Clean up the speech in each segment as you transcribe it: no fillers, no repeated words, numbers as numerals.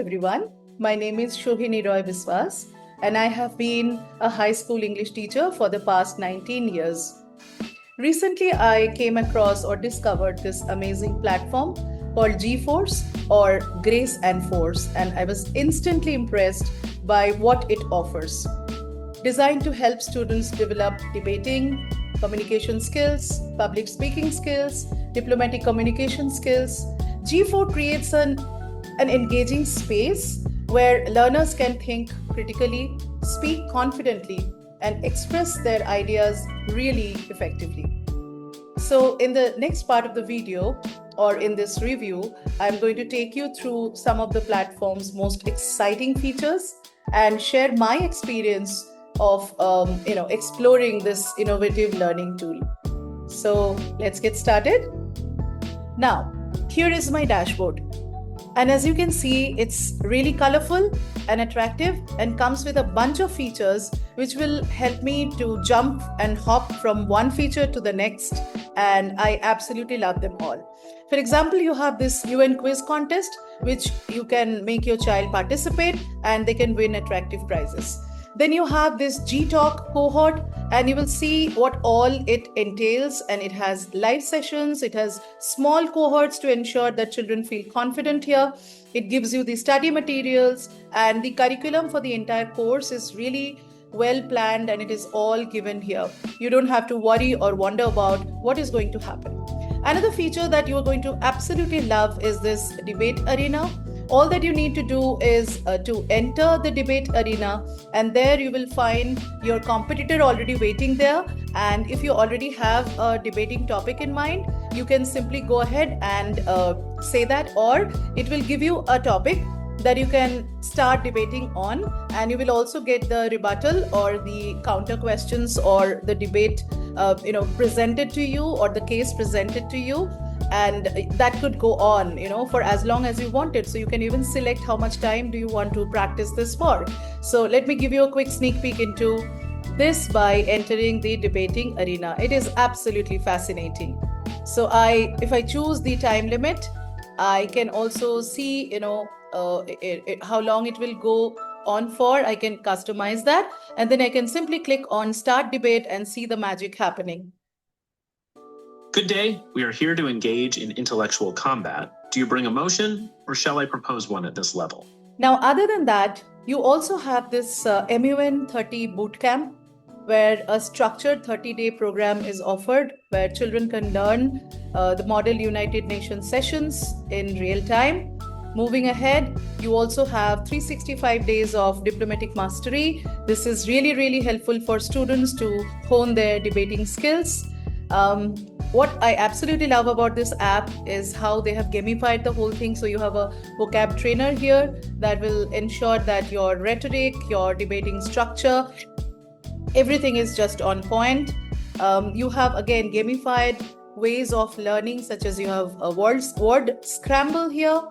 everyone. My name is Shohini Roy Biswas, and I have been a high school English teacher for the past 19 years. Recently, I came across or discovered this amazing platform called GForce or Grace and Force, and I was instantly impressed by what it offers. Designed to help students develop debating, communication skills, public speaking skills, diplomatic communication skills, G4 creates an engaging space where learners can think critically, speak confidently, and express their ideas really effectively. So in the next part of the video or in this review, I'm going to take you through some of the platform's most exciting features and share my experience of exploring this innovative learning tool. So let's get started. Now, here is my dashboard. And as you can see, it's really colorful and attractive and comes with a bunch of features which will help me to jump and hop from one feature to the next. And I absolutely love them all. For example, you have this UN quiz contest, which you can make your child participate and they can win attractive prizes. Then you have this G-Talk cohort, and you will see what all it entails. And it has live sessions, it has small cohorts to ensure that children feel confident here. It gives you the study materials, and the curriculum for the entire course is really well planned, and it is all given here. You don't have to worry or wonder about what is going to happen. Another feature that you are going to absolutely love is this debate arena. All that you need to do is to enter the debate arena, and there you will find your competitor already waiting there. And if you already have a debating topic in mind, you can simply go ahead and say that, or it will give you a topic that you can start debating on, and you will also get the rebuttal or the counter questions or the debate presented to you, or the case presented to you. And that could go on, for as long as you want it. So you can even select how much time do you want to practice this for. So let me give you a quick sneak peek into this by entering the debating arena. It is absolutely fascinating. So if I choose the time limit, I can also see, how long it will go on for. I can customize that, and then I can simply click on start debate and see the magic happening. Good day. We are here to engage in intellectual combat. Do you bring a motion, or shall I propose one at this level? Now, other than that, you also have this MUN 30 bootcamp, where a structured 30-day program is offered, where children can learn the Model United Nations sessions in real time. Moving ahead, you also have 365 days of diplomatic mastery. This is really, really helpful for students to hone their debating skills. What I absolutely love about this app is how they have gamified the whole thing. So you have a vocab trainer here that will ensure that your rhetoric, your debating structure, everything is just on point. You have, again, gamified ways of learning, such as you have a word scramble here,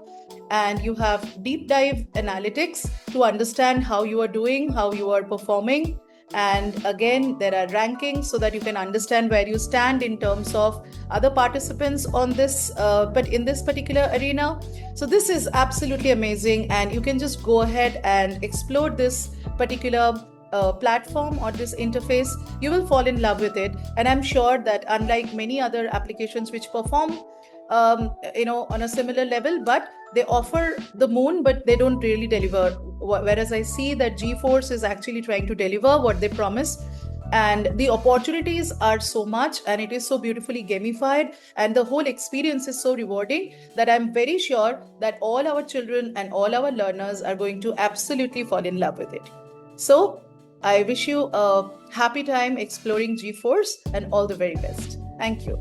and you have deep dive analytics to understand how you are doing, how you are performing. And again, there are rankings so that you can understand where you stand in terms of other participants on this, but in this particular arena. So this is absolutely amazing, and you can just go ahead and explore this particular platform or this interface. You will fall in love with it, and I'm sure that unlike many other applications which perform on a similar level, but they offer the moon, but they don't really deliver. Whereas I see that GForce is actually trying to deliver what they promise. And the opportunities are so much, and it is so beautifully gamified, and the whole experience is so rewarding that I'm very sure that all our children and all our learners are going to absolutely fall in love with it. So I wish you a happy time exploring GForce, and all the very best. Thank you.